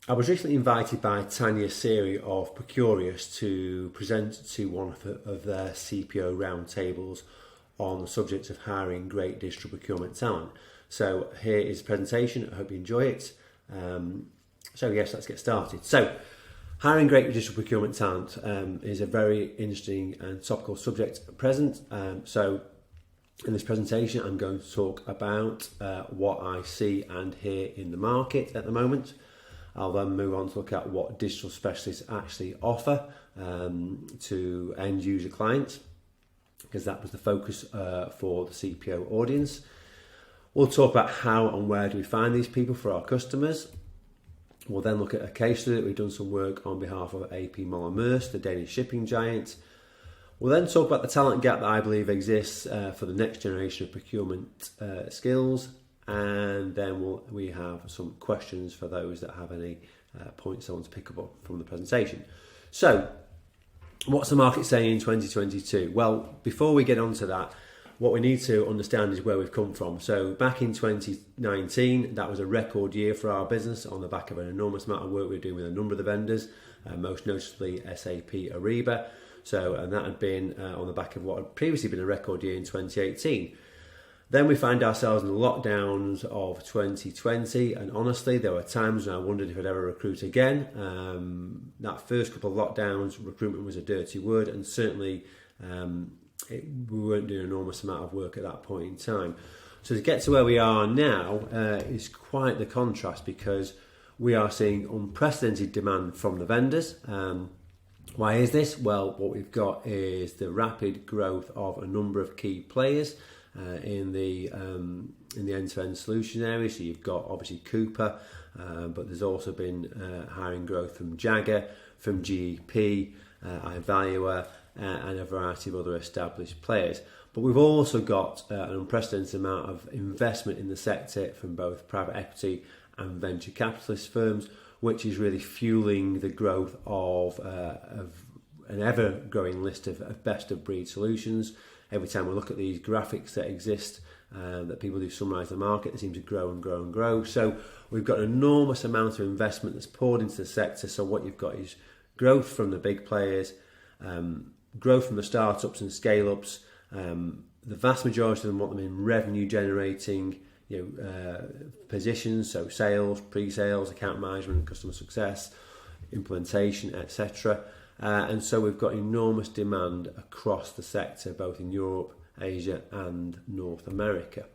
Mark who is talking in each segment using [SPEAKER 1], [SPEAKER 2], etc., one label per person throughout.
[SPEAKER 1] I was recently invited by Tanya Siri of Procurious to present to one of their CPO roundtables on the subject of hiring great digital procurement talent. So here is the presentation. I hope you enjoy it. Yes, let's get started. So hiring great digital procurement talent is a very interesting and topical subject at present. So in this presentation, I'm going to talk about what I see and hear in the market at the moment. I'll then move on to look at what digital specialists actually offer to end user clients, because that was the focus for the CPO audience. We'll talk about how and where do we find these people for our customers. We'll then look at a case study that we've done some work on behalf of AP Moller Maersk, the Danish shipping giant. We'll then talk about the talent gap that I believe exists for the next generation of procurement skills. And then we have some questions for those that have any points they want to pick up from the presentation. So, what's the market saying in 2022? Well, before we get on to that, what we need to understand is where we've come from. So, back in 2019, that was a record year for our business on the back of an enormous amount of work we were doing with a number of the vendors, most notably SAP Ariba. And that had been on the back of what had previously been a record year in 2018. Then we find ourselves in the lockdowns of 2020, and honestly, there were times when I wondered if I'd ever recruit again. That first couple of lockdowns, recruitment was a dirty word, and certainly we weren't doing an enormous amount of work at that point in time. So to get to where we are now is quite the contrast, because we are seeing unprecedented demand from the vendors. Why is this? Well, what we've got is the rapid growth of a number of key players in the end-to-end solution area. So you've got obviously Cooper, but there's also been hiring growth from Jagger, from GEP, iValua, and a variety of other established players. But we've also got an unprecedented amount of investment in the sector from both private equity and venture capitalist firms, which is really fueling the growth of an ever-growing list of best-of-breed solutions. Every time we look at these graphics that exist, that people do summarise the market, they seem to grow and grow and grow. So we've got an enormous amount of investment that's poured into the sector. So what you've got is growth from the big players, growth from the startups and scale-ups. The vast majority of them want them in revenue-generating positions, so sales, pre-sales, account management, customer success, implementation, etc. And so we've got enormous demand across the sector, both in Europe, Asia and North America.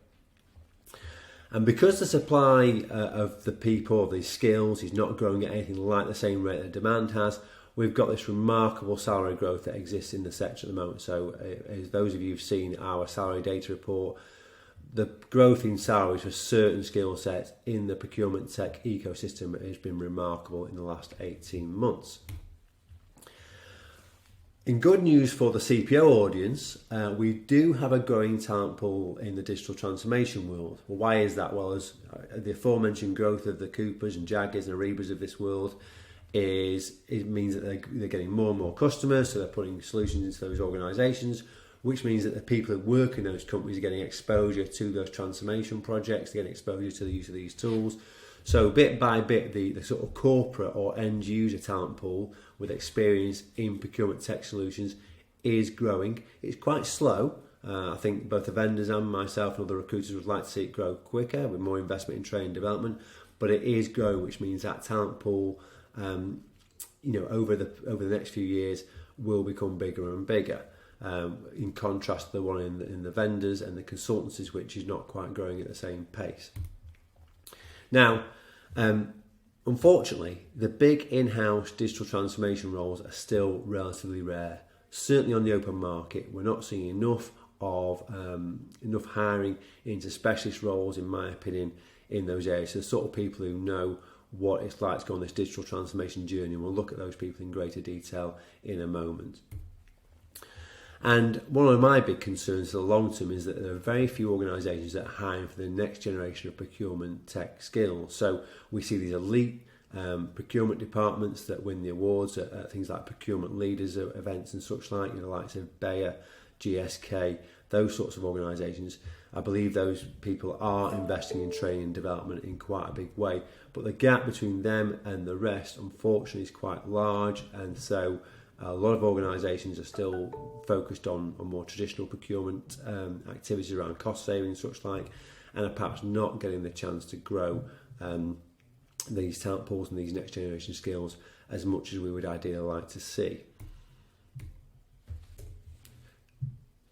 [SPEAKER 1] And because the supply of the people, of these skills, is not growing at anything like the same rate that demand has, we've got this remarkable salary growth that exists in the sector at the moment. So as those of you who've seen our salary data report, the growth in salaries for certain skill sets in the procurement tech ecosystem has been remarkable in the last 18 months. In good news for the CPO audience, we do have a growing talent pool in the digital transformation world. Well, why is that? Well, as the aforementioned growth of the Coopers and Jaggers and Aribas of this world it means that they're getting more and more customers, so they're putting solutions into those organisations, which means that the people who work in those companies are getting exposure to those transformation projects, they're getting exposure to the use of these tools. So bit by bit, the sort of corporate or end user talent pool with experience in procurement tech solutions is growing. It's quite slow. I think both the vendors and myself and other recruiters would like to see it grow quicker with more investment in training and development, but it is growing, which means that talent pool, over the next few years will become bigger and bigger. In contrast to the one in the vendors and the consultancies, which is not quite growing at the same pace. Now, unfortunately, the big in-house digital transformation roles are still relatively rare. Certainly on the open market, we're not seeing enough hiring into specialist roles, in my opinion, in those areas. So the sort of people who know what it's like to go on this digital transformation journey, and we'll look at those people in greater detail in a moment. And one of my big concerns for the long term is that there are very few organisations that are hiring for the next generation of procurement tech skills. So we see these elite procurement departments that win the awards at things like procurement leaders events and such like, the likes of Bayer, GSK, those sorts of organisations, I believe those people are investing in training and development in quite a big way. But the gap between them and the rest, unfortunately, is quite large, and so a lot of organisations are still focused on more traditional procurement activities around cost saving and such like, and are perhaps not getting the chance to grow these talent pools and these next generation skills as much as we would ideally like to see.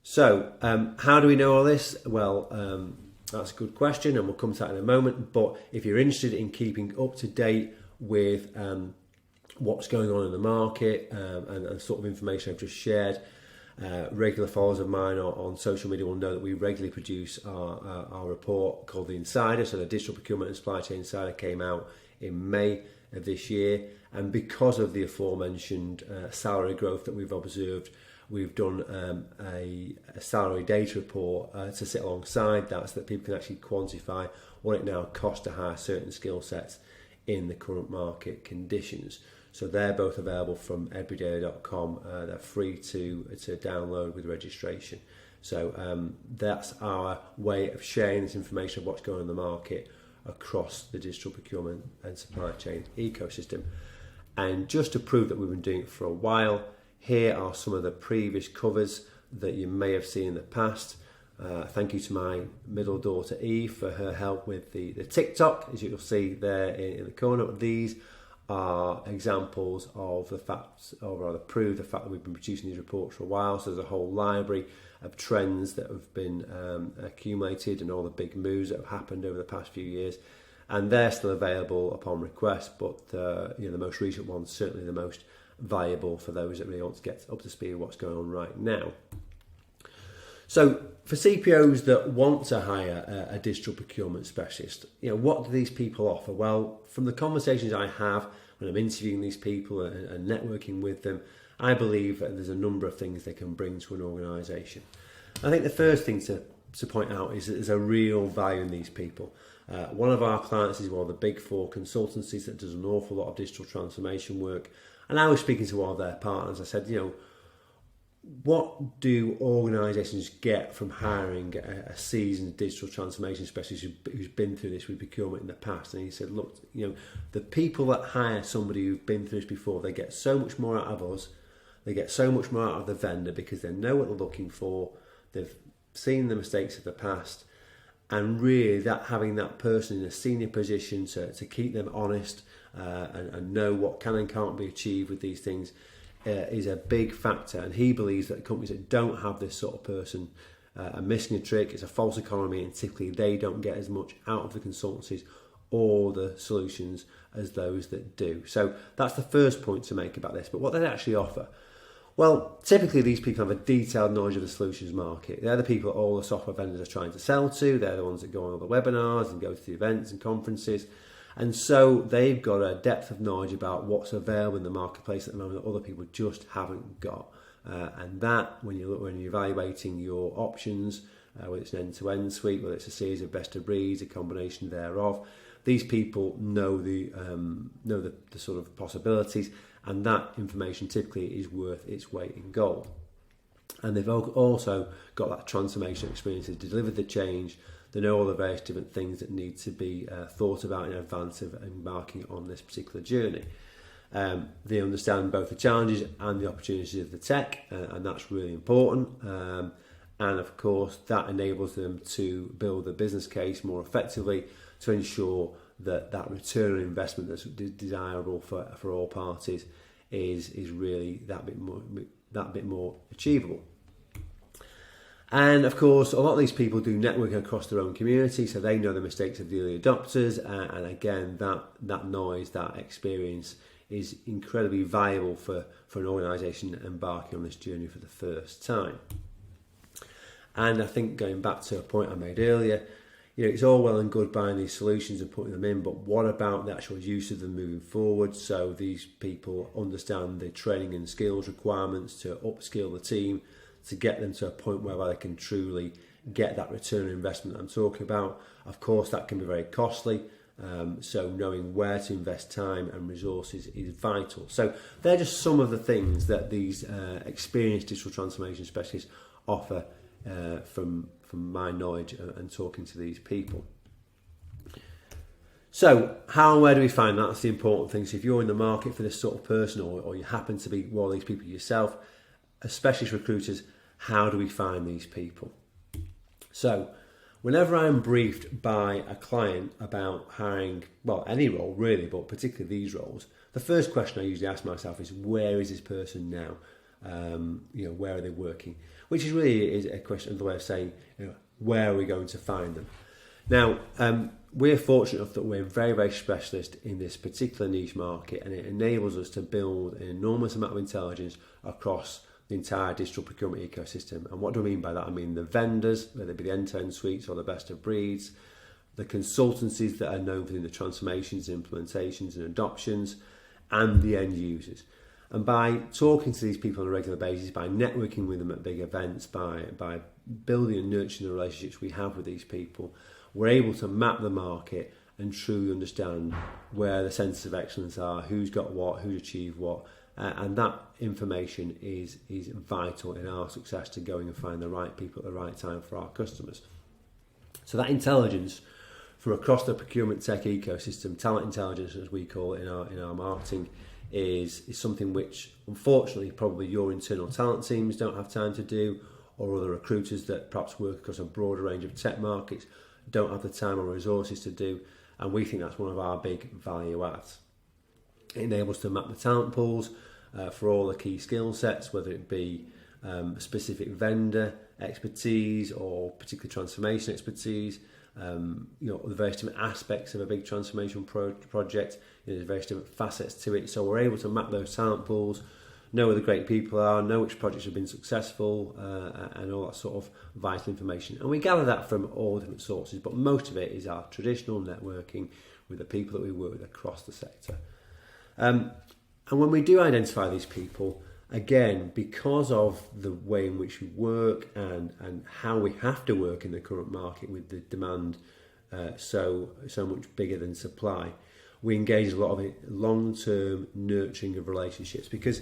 [SPEAKER 1] So, how do we know all this? Well, that's a good question, and we'll come to that in a moment. But if you're interested in keeping up to date with what's going on in the market and sort of information I've just shared, regular followers of mine on social media will know that we regularly produce our report called The Insider. So the Digital Procurement and Supply Chain Insider came out in May of this year, and because of the aforementioned salary growth that we've observed, we've done a salary data report to sit alongside that, so that people can actually quantify what it now costs to hire certain skill sets in the current market conditions. So they're both available from edburydaily.com. They're free to download with registration. So that's our way of sharing this information of what's going on in the market across the digital procurement and supply chain ecosystem. And just to prove that we've been doing it for a while, here are some of the previous covers that you may have seen in the past. Thank you to my middle daughter Eve for her help with the TikTok, as you'll see there in the corner. These are examples of the facts, or rather prove the fact that we've been producing these reports for a while. So there's a whole library of trends that have been accumulated and all the big moves that have happened over the past few years, and they're still available upon request, but the most recent one's certainly the most valuable for those that really want to get up to speed with what's going on right now. So for CPOs that want to hire a digital procurement specialist, what do these people offer? Well, from the conversations I have when I'm interviewing these people and networking with them, I believe that there's a number of things they can bring to an organisation. I think the first thing to point out is that there's a real value in these people. One of our clients is one of the big four consultancies that does an awful lot of digital transformation work. And I was speaking to one of their partners. I said, what do organisations get from hiring a seasoned digital transformation specialist who's been through this with procurement in the past? And he said, look, the people that hire somebody who's been through this before, they get so much more out of us. They get so much more out of the vendor because they know what they're looking for. They've seen the mistakes of the past. And really, that having that person in a senior position to keep them honest and know what can and can't be achieved with these things is a big factor. And he believes that companies that don't have this sort of person are missing a trick. It's a false economy, and typically they don't get as much out of the consultancies or the solutions as those that do. So that's the first point to make about this. But what they actually offer? Well, typically these people have a detailed knowledge of the solutions market. They're the people that all the software vendors are trying to sell to. They're the ones that go on all the webinars and go to the events and conferences. And so they've got a depth of knowledge about what's available in the marketplace at the moment that other people just haven't got. And that, when you're evaluating your options, whether it's an end-to-end suite, whether it's a series of best of breeds, a combination thereof, these people know the sort of possibilities, and that information typically is worth its weight in gold. And they've also got that transformation experience. They've delivered the change. They know all the various different things that need to be thought about in advance of embarking on this particular journey. They understand both the challenges and the opportunities of the tech, and that's really important. And of course, that enables them to build a business case more effectively to ensure that return on investment that's desirable for all parties is really that bit more achievable. And of course, a lot of these people do networking across their own community, so they know the mistakes of the early adopters, and again, that knowledge, that experience is incredibly valuable for an organisation embarking on this journey for the first time. And I think, going back to a point I made earlier, it's all well and good buying these solutions and putting them in, but what about the actual use of them moving forward? So these people understand the training and skills requirements to upskill the team, to get them to a point where they can truly get that return on investment I'm talking about. Of course, that can be very costly, so knowing where to invest time and resources is vital. So they're just some of the things that these experienced digital transformation specialists offer from my knowledge and talking to these people. So how and where do we find that? That's the important thing. So if you're in the market for this sort of person, or you happen to be one of these people yourself, as specialist recruiters, how do we find these people? So whenever I'm briefed by a client about hiring, well, any role really, but particularly these roles, the first question I usually ask myself is, where is this person now? Where are they working? Which is really a question, another way of saying, where are we going to find them? Now, we're fortunate enough that we're very, very specialist in this particular niche market, and it enables us to build an enormous amount of intelligence across the entire digital procurement ecosystem. And what do I mean by that? I mean the vendors, whether it be the end-to-end suites or the best of breeds, the consultancies that are known for the transformations, implementations and adoptions, and the end users. And by talking to these people on a regular basis, by networking with them at big events, by building and nurturing the relationships we have with these people, we're able to map the market and truly understand where the centres of excellence are, who's got what, who's achieved what, and that information is vital in our success to going and find the right people at the right time for our customers. So that intelligence from across the procurement tech ecosystem, talent intelligence as we call it in our marketing, is something which unfortunately probably your internal talent teams don't have time to do, or other recruiters that perhaps work across a broader range of tech markets don't have the time or resources to do, and we think that's one of our big value adds. It enables us to map the talent pools for all the key skill sets, whether it be specific vendor expertise or particular transformation expertise, the various different aspects of a big transformation project. There's various different facets to it, so we're able to map those talent pools, know where the great people are, know which projects have been successful, and all that sort of vital information. And we gather that from all different sources, but most of it is our traditional networking with the people that we work with across the sector. And when we do identify these people, again, because of the way in which we work and how we have to work in the current market with the demand so much bigger than supply, we engage a lot of long-term nurturing of relationships. Because,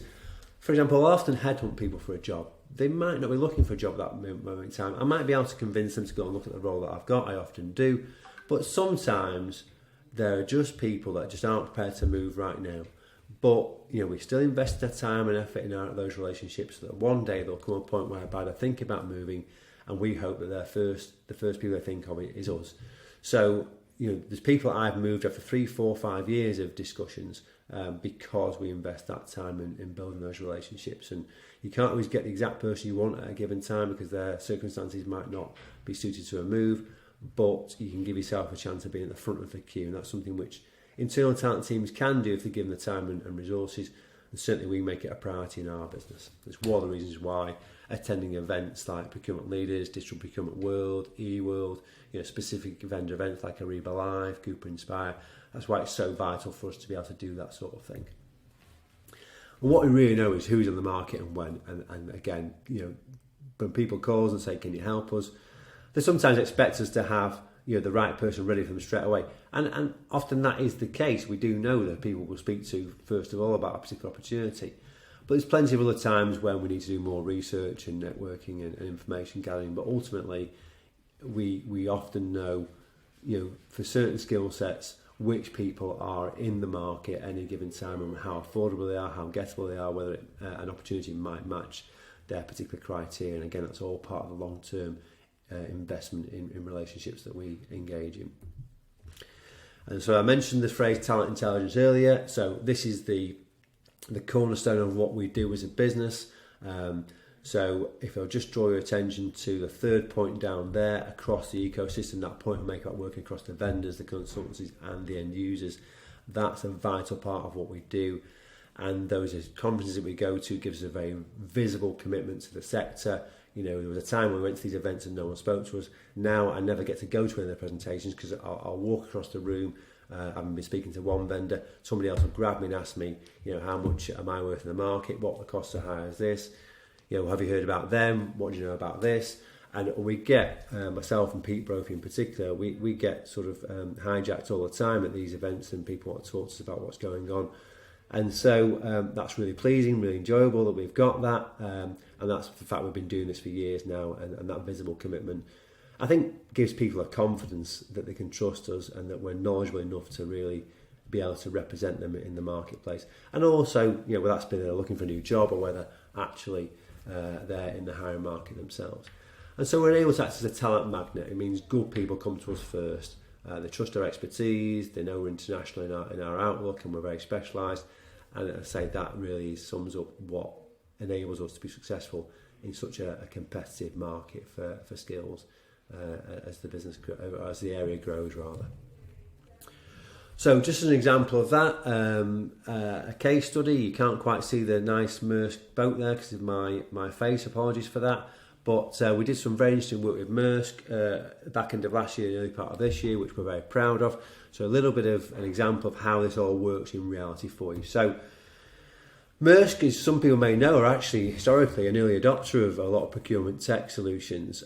[SPEAKER 1] for example, I'll often headhunt people for a job. They might not be looking for a job at that moment in time. I might be able to convince them to go and look at the role that I've got. I often do. But sometimes there are just people that just aren't prepared to move right now. But we still invest their time and effort in those relationships, so that one day there'll come a point whereby they think about moving, and we hope that the first people they think of is us. So there's people I've moved after 3, 4, 5 years of discussions because we invest that time in building those relationships. And you can't always get the exact person you want at a given time because their circumstances might not be suited to a move, but you can give yourself a chance of being at the front of the queue, and that's something which internal talent teams can do if they're given the time and resources, and certainly we make it a priority in our business. It's one of the reasons why attending events like Procurement Leaders, Digital Procurement World, eWorld, specific vendor events like Ariba Live, Cooper Inspire, that's why it's so vital for us to be able to do that sort of thing. And what we really know is who's on the market and when, and again, when people call us and say, can you help us, they sometimes expect us to have the right person ready for them straight away. And often that is the case. We do know that people will speak to, first of all, about a particular opportunity. But there's plenty of other times when we need to do more research and networking and information gathering. But ultimately, we often know, for certain skill sets, which people are in the market at any given time and how affordable they are, how gettable they are, whether an opportunity might match their particular criteria. And again, that's all part of the long-term investment in relationships that we engage in. And so I mentioned the phrase talent intelligence earlier. So this is the cornerstone of what we do as a business. So if I'll just draw your attention to the third point down there, across the ecosystem, that point I make about working across the vendors, the consultancies and the end users, that's a vital part of what we do. And those conferences that we go to gives us a very visible commitment to the sector. There was a time when we went to these events and no one spoke to us. Now I never get to go to any of their presentations because I'll walk across the room. I've been speaking to one vendor. Somebody else will grab me and ask me, how much am I worth in the market? What the cost to hire is this? Have you heard about them? What do you know about this? And we get, myself and Pete Brophy in particular, we get sort of hijacked all the time at these events, and people want to talk to us about what's going on. And so that's really pleasing, really enjoyable that we've got that. And that's the fact we've been doing this for years now, and that visible commitment, I think, gives people a confidence that they can trust us and that we're knowledgeable enough to really be able to represent them in the marketplace. And also, whether that's been they're looking for a new job or whether actually they're in the hiring market themselves. And so we're able to act as a talent magnet. It means good people come to us first. They trust our expertise, they know we're international in our outlook and we're very specialised. And I say that really sums up what enables us to be successful in such a competitive market for skills as the area grows rather. So just as an example of that, a case study. You can't quite see the nice Maersk boat there because of my face, apologies for that. But we did some very interesting work with Maersk back end of last year, early part of this year, which we're very proud of. So a little bit of an example of how this all works in reality for you. So Maersk, as some people may know, are actually historically an early adopter of a lot of procurement tech solutions.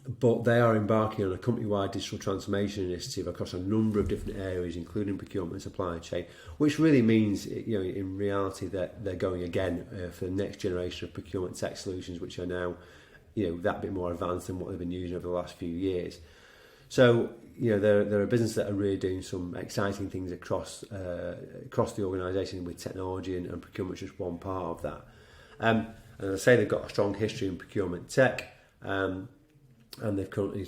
[SPEAKER 1] But they are embarking on a company-wide digital transformation initiative across a number of different areas, including procurement and supply chain, which really means, in reality, that they're going again for the next generation of procurement tech solutions, which are now, that bit more advanced than what they've been using over the last few years. So, they're a business that are really doing some exciting things across the organisation with technology, and procurement is just one part of that. And as I say, they've got a strong history in procurement tech. And they've currently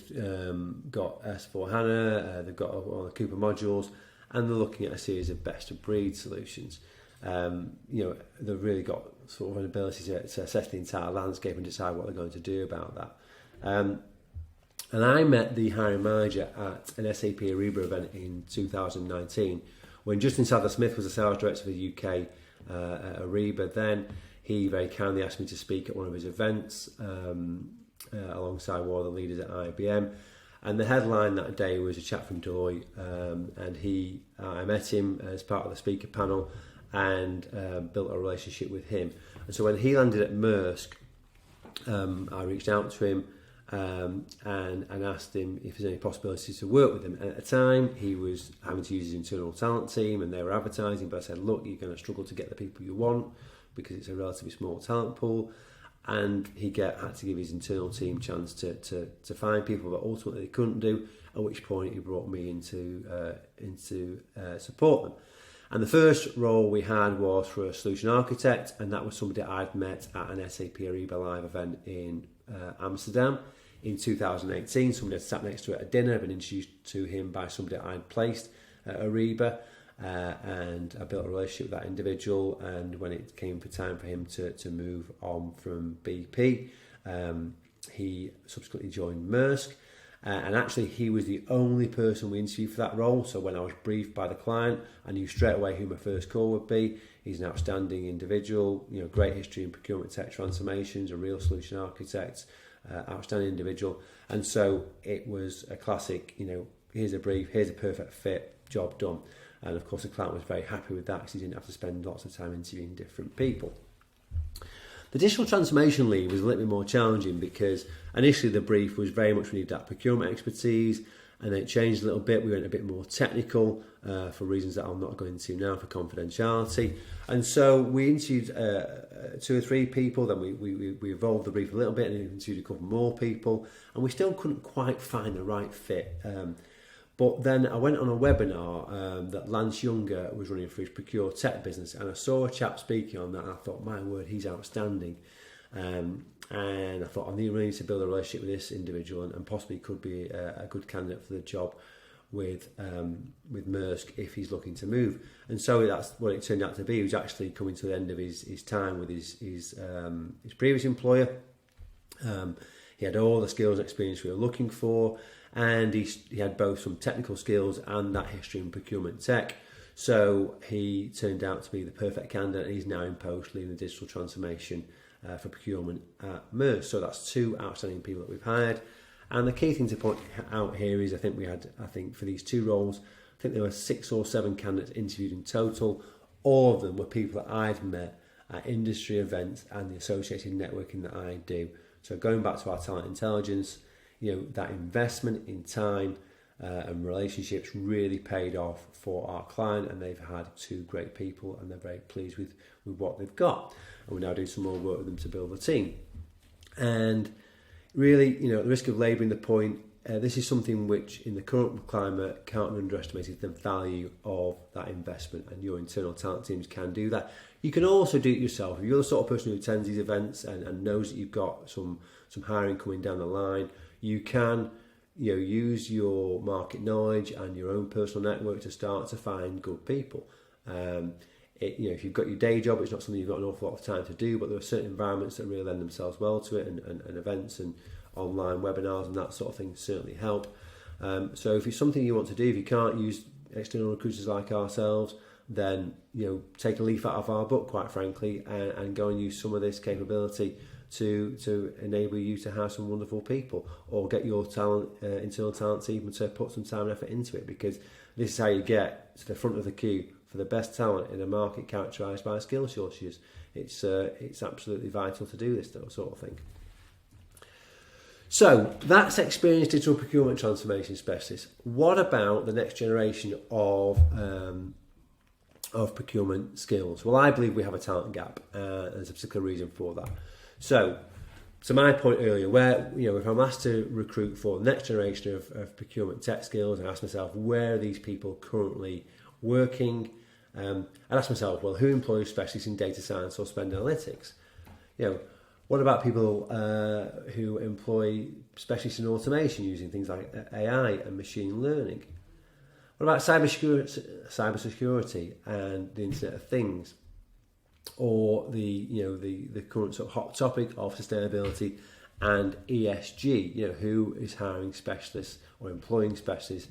[SPEAKER 1] got S4HANA, they've got all the Cooper modules, and they're looking at a series of best-of-breed solutions. They've really got sort of an ability to assess the entire landscape and decide what they're going to do about that. And I met the hiring manager at an SAP Ariba event in 2019 when Justin Sadler-Smith was the sales director for the UK at Ariba. Then he very kindly asked me to speak at one of his events, alongside one of the leaders at IBM, and the headline that day was a chap from Deloitte, and I met him as part of the speaker panel and built a relationship with him. And so when he landed at Maersk, I reached out to him and asked him if there's any possibilities to work with him. And at the time he was having to use his internal talent team and they were advertising, but I said, look, you're going to struggle to get the people you want because it's a relatively small talent pool. And he had to give his internal team chance to find people that ultimately they couldn't do, at which point he brought me in to support them. And the first role we had was for a solution architect, and that was somebody I'd met at an SAP Ariba Live event in Amsterdam in 2018. Somebody had sat next to it at dinner, been introduced to him by somebody I'd placed at Ariba. And I built a relationship with that individual, and when it came for time for him to move on from BP, he subsequently joined Maersk, and actually he was the only person we interviewed for that role. So when I was briefed by the client, I knew straight away who my first call would be. He's an outstanding individual, great history in procurement tech transformations, a real solution architect, outstanding individual. And so it was a classic, here's a brief, here's a perfect fit, job done. And of course the client was very happy with that because he didn't have to spend lots of time interviewing different people. The digital transformation lead was a little bit more challenging because initially the brief was very much we need that procurement expertise, and then it changed a little bit. We went a bit more technical for reasons that I'm not going into now for confidentiality. And so we interviewed 2 or 3 people, then we evolved the brief a little bit and interviewed a couple more people, and we still couldn't quite find the right fit. But then I went on a webinar that Lance Younger was running for his Procure Tech business, and I saw a chap speaking on that, and I thought, my word, he's outstanding. And I thought, I really need to build a relationship with this individual, and possibly could be a good candidate for the job with Maersk if he's looking to move. And so that's what it turned out to be. He was actually coming to the end of his time with his previous employer. He had all the skills and experience we were looking for, and he had both some technical skills and that history in procurement tech. So he turned out to be the perfect candidate, and he's now in post leading the digital transformation for procurement at Maersk. So that's 2 outstanding people that we've hired. And the key thing to point out here is I think for these 2 roles, I think there were 6 or 7 candidates interviewed in total. All of them were people that I'd met at industry events and the associated networking that I do. So going back to our talent intelligence, that investment in time and relationships really paid off for our client, and they've had 2 great people and they're very pleased with what they've got. And we're now doing some more work with them to build a team. And really, at the risk of labouring the point, this is something which in the current climate can't be underestimated, the value of that investment, and your internal talent teams can do that. You can also do it yourself. If you're the sort of person who attends these events and knows that you've got some hiring coming down the line, you can use your market knowledge and your own personal network to start to find good people. If you've got your day job, it's not something you've got an awful lot of time to do, but there are certain environments that really lend themselves well to it, and events and online webinars and that sort of thing certainly help. So if it's something you want to do, if you can't use external recruiters like ourselves, then take a leaf out of our book, quite frankly, and go and use some of this capability to enable you to have some wonderful people, or get your internal talent team to put some time and effort into it, because this is how you get to the front of the queue for the best talent in a market characterised by skill shortages. It's absolutely vital to do this sort of thing. So that's experienced digital procurement transformation specialists. What about the next generation of procurement skills? Well, I believe we have a talent gap. There's a particular reason for that. So, to my point earlier, where if I'm asked to recruit for the next generation of procurement tech skills, I ask myself, where are these people currently working? I'd ask myself, well, who employs specialists in data science or spend analytics? What about people who employ specialists in automation using things like AI and machine learning? What about cybersecurity and the Internet of Things, or the current sort of hot topic of sustainability and ESG? Who is hiring specialists or employing specialists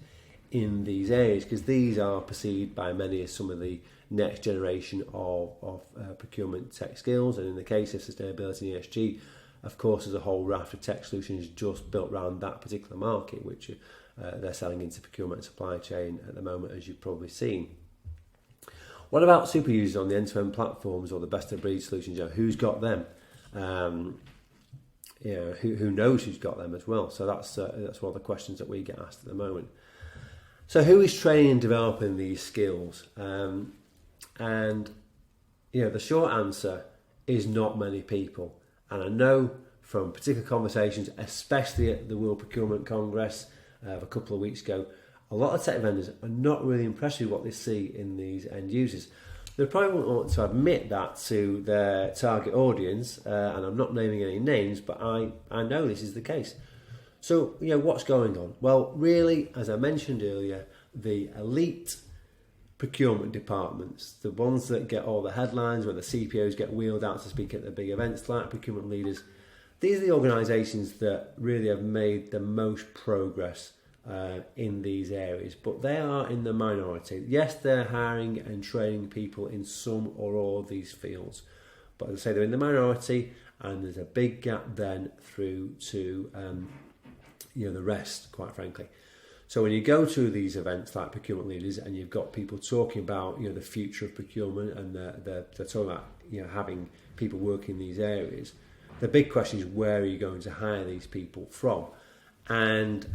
[SPEAKER 1] in these areas? Because these are perceived by many as some of the next generation of procurement tech skills, and in the case of sustainability and ESG, of course, there's a whole raft of tech solutions just built around that particular market, which they're selling into procurement and supply chain at the moment, as you've probably seen. What about super users on the end-to-end platforms or the best-of-breed solutions? Who's got them? Who knows who's got them as well? So that's one of the questions that we get asked at the moment. So who is training and developing these skills? And the short answer is not many people. And I know from particular conversations, especially at the World Procurement Congress of a couple of weeks ago, a lot of tech vendors are not really impressed with what they see in these end users. They probably won't want to admit that to their target audience, and I'm not naming any names, but I know this is the case. So, what's going on? Well, really, as I mentioned earlier, the elite procurement departments, the ones that get all the headlines, where the CPOs get wheeled out to speak at the big events like procurement leaders, these are the organisations that really have made the most progress in these areas, but they are in the minority. Yes, they're hiring and training people in some or all of these fields, but as I say, they're in the minority, and there's a big gap then through to the rest, quite frankly. So when you go to these events like procurement leaders, and you've got people talking about the future of procurement, and they're talking about having people work in these areas, the big question is, where are you going to hire these people from? And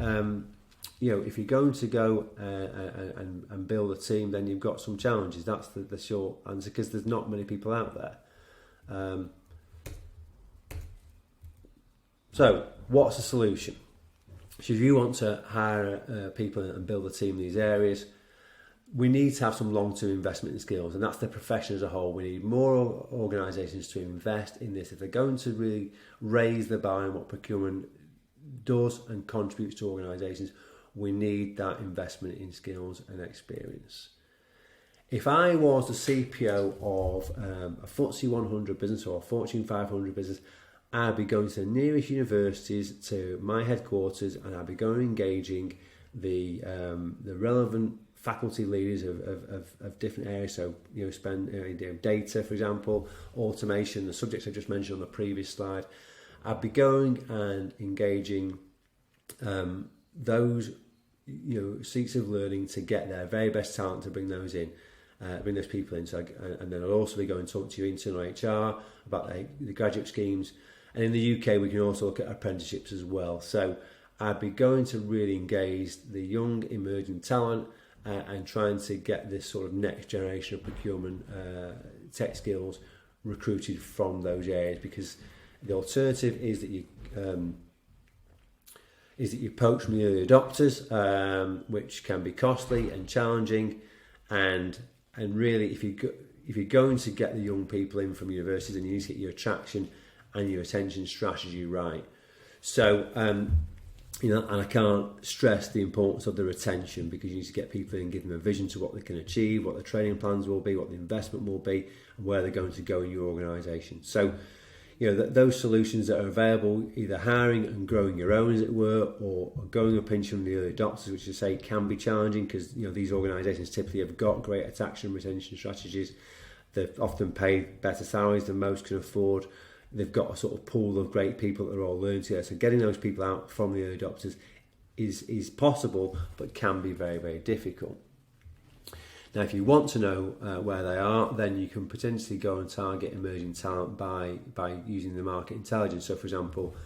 [SPEAKER 1] if you're going to go and build a team, then you've got some challenges. That's the short answer, because there's not many people out there. So what's the solution? So if you want to hire people and build a team in these areas, we need to have some long-term investment in skills, and that's the profession as a whole. We need more organisations to invest in this. If they're going to really raise the bar on what procurement does and contributes to organisations, we need that investment in skills and experience. If I was the CPO of a FTSE 100 business or a Fortune 500 business, I'd be going to the nearest universities to my headquarters, and I'd be going and engaging the relevant faculty leaders of different areas. So data, for example, automation, the subjects I just mentioned on the previous slide. I'd be going and engaging those seats of learning to get their very best talent, to bring those in, bring those people in. So, and then I'll also be going to talk to your internal HR about the graduate schemes. And in the UK, we can also look at apprenticeships as well. So I'd be going to really engage the young emerging talent and trying to get this sort of next generation of procurement tech skills recruited from those areas, because the alternative is that you poach from the early adopters, which can be costly and challenging, and really if you're going to get the young people in from universities, then you need to get your attraction and your retention strategy right. So and I can't stress the importance of the retention, because you need to get people in, give them a vision to what they can achieve, what the training plans will be, what the investment will be, and where they're going to go in your organisation. So, those solutions that are available, either hiring and growing your own, as it were, or going up in from the early adopters, which I say can be challenging, because these organisations typically have got great attraction and retention strategies. They've often paid better salaries than most can afford. They've got a sort of pool of great people that are all learning together. So getting those people out from the early adopters is possible, but can be very, very difficult. Now, if you want to know where they are, then you can potentially go and target emerging talent by using the market intelligence. So, for example,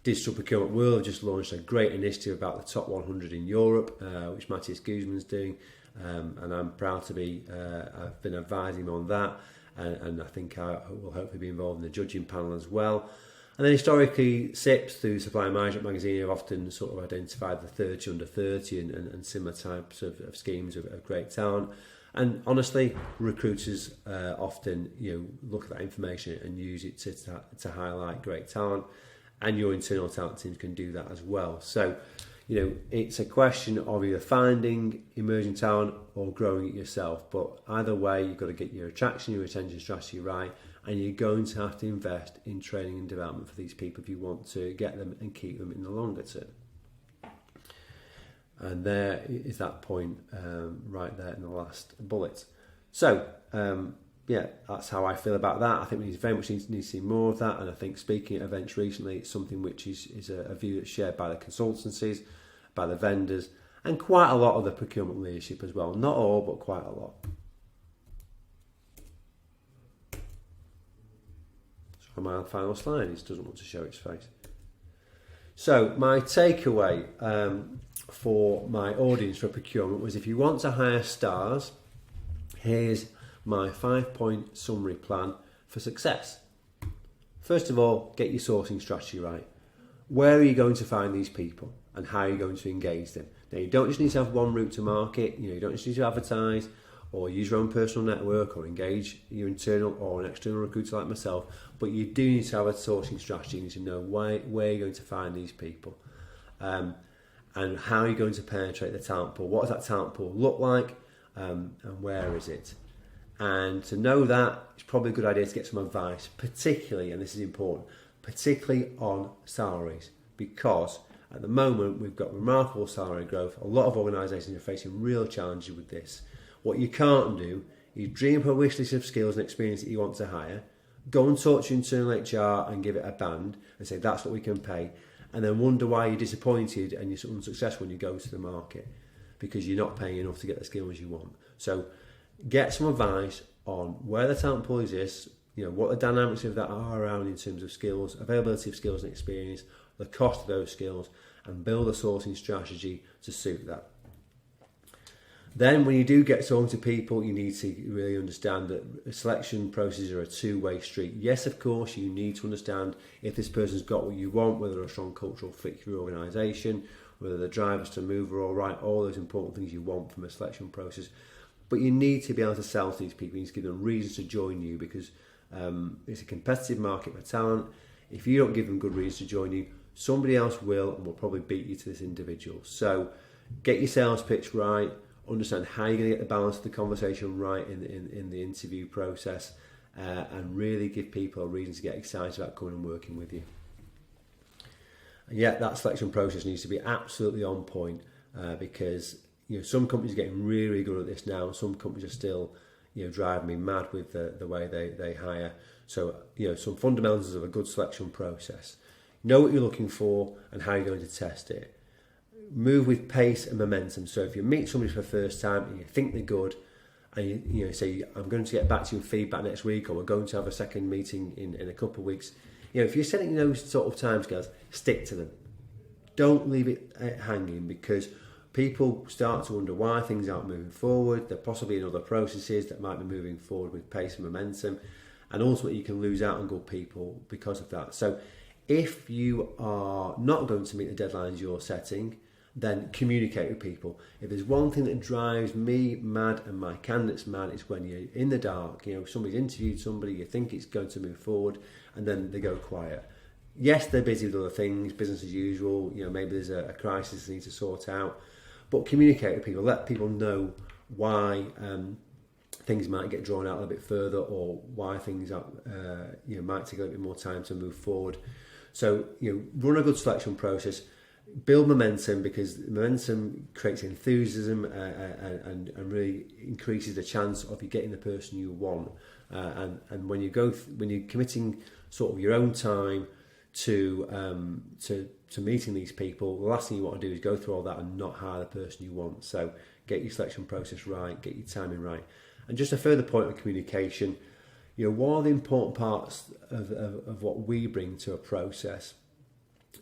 [SPEAKER 1] Digital Procurement World have just launched a great initiative about the top 100 in Europe, which Matthias Guzman's doing, and I'm proud to be, I've been advising him on that. And I think I will hopefully be involved in the judging panel as well. And then historically, SIPs through Supply Management Magazine have often sort of identified the 30 under 30 and similar types of schemes of great talent. And honestly, recruiters often look at that information and use it to highlight great talent, and your internal talent teams can do that as well. So it's a question of either finding emerging talent or growing it yourself. But either way, you've got to get your attraction, your retention strategy right, and you're going to have to invest in training and development for these people if you want to get them and keep them in the longer term. And there is that point right there in the last bullet. So, that's how I feel about that. I think we very much need to see more of that. And I think speaking at events recently, it's something which is a view that's shared by the consultancies, by the vendors, and quite a lot of the procurement leadership as well. Not all, but quite a lot. So my final slide, it doesn't want to show its face. So my takeaway for my audience for procurement was, if you want to hire stars, here's my 5-point summary plan for success. First of all, get your sourcing strategy right. Where are you going to find these people, and how are you going to engage them? Now, you don't just need to have one route to market. You don't just need to advertise or use your own personal network or engage your internal or an external recruiter like myself, but you do need to have a sourcing strategy. You need to know where you're going to find these people, and how you're going to penetrate the talent pool. What does that talent pool look like, and where is it? And to know that, it's probably a good idea to get some advice, particularly, and this is important, particularly on salaries, because at the moment we've got remarkable salary growth. A lot of organisations are facing real challenges with this. What you can't do is dream up a wish list of skills and experience that you want to hire, go and talk to your internal HR and give it a band and say that's what we can pay, and then wonder why you're disappointed and you're unsuccessful when you go to the market, because you're not paying enough to get the skills you want. So get some advice on where the talent pool exists, what the dynamics of that are around in terms of skills, availability of skills and experience, the cost of those skills, and build a sourcing strategy to suit that. Then when you do get talking to people, you need to really understand that selection processes are a two-way street. Yes, of course, you need to understand if this person's got what you want, whether they're a strong cultural fit for your organisation, whether the drivers to move are all right, all those important things you want from a selection process. But you need to be able to sell to these people. You need to give them reasons to join you, because it's a competitive market for talent. If you don't give them good reasons to join you, somebody else will, and will probably beat you to this individual. So get your sales pitch right, understand how you're going to get the balance of the conversation right in the interview process, and really give people a reason to get excited about coming and working with you. And yet that selection process needs to be absolutely on point, because some companies are getting really, really good at this now, and some companies are still driving me mad with the way they hire. So some fundamentals of a good selection process. Know what you're looking for and how you're going to test it. Move with pace and momentum. So if you meet somebody for the first time and you think they're good, and you say, I'm going to get back to you with feedback next week, or we're going to have a second meeting in a couple of weeks. If you're setting those sort of timescales, stick to them. don't leave it hanging, because people start to wonder why things aren't moving forward. They're possibly in other processes that might be moving forward with pace and momentum, and ultimately you can lose out on good people because of that. So if you are not going to meet the deadlines you're setting, then communicate with people. If there's one thing that drives me mad and my candidates mad, it's when you're in the dark. Somebody's interviewed somebody, you think it's going to move forward, and then they go quiet. Yes, they're busy with other things, business as usual. Maybe there's a crisis they need to sort out, but communicate with people. Let people know why things might get drawn out a little bit further, or why things are, might take a little bit more time to move forward. So run a good selection process. Build momentum, because momentum creates enthusiasm and really increases the chance of you getting the person you want. And when you're committing sort of your own time to meeting these people, the last thing you want to do is go through all that and not hire the person you want. So get your selection process right, get your timing right. And just a further point on communication, one of the important parts of what we bring to a process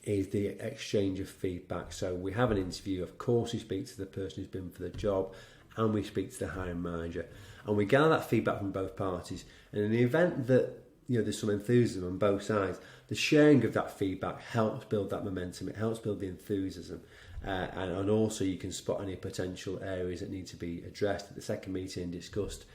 [SPEAKER 1] is the exchange of feedback. So we have an interview, of course we speak to the person who's been for the job, and we speak to the hiring manager, and we gather that feedback from both parties. And in the event that there's some enthusiasm on both sides, the sharing of that feedback helps build that momentum, it helps build the enthusiasm, and also you can spot any potential areas that need to be addressed at the second meeting and discussed.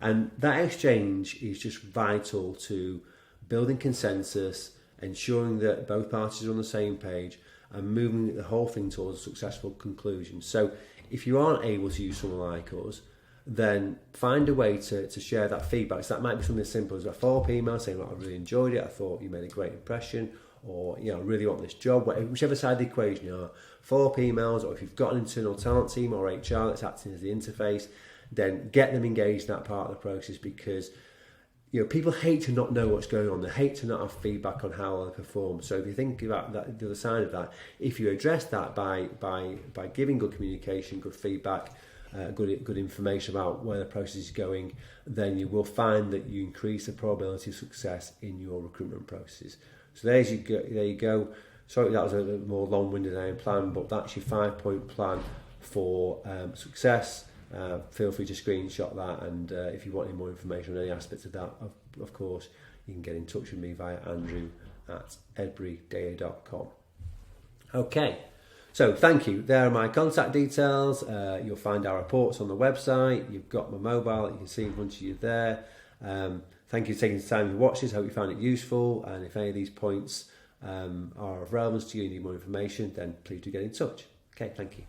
[SPEAKER 1] And that exchange is just vital to building consensus, ensuring that both parties are on the same page, and moving the whole thing towards a successful conclusion. So if you aren't able to use someone like us, then find a way to share that feedback. So that might be something as simple as a follow-up email saying, "Look, I really enjoyed it, I thought you made a great impression," or I really want this job. Whichever side of the equation you are, follow-up emails, or if you've got an internal talent team or HR that's acting as the interface, then get them engaged in that part of the process, because people hate to not know what's going on. They hate to not have feedback on how they perform. So if you think about that, the other side of that, if you address that by giving good communication, good feedback, good information about where the process is going, then you will find that you increase the probability of success in your recruitment processes. So there you go. Sorry, that was a little more long-winded than I planned, but that's your 5-point plan for success. Feel free to screenshot that, and if you want any more information on any aspects of that, of course, you can get in touch with me via andrew@edburydaily.com. Okay, so thank you. There are my contact details. You'll find our reports on the website. You've got my mobile that you can see in front of you there. Thank you for taking the time to watch this. I hope you found it useful, and if any of these points are of relevance to you and you need more information, then please do get in touch. Okay, thank you.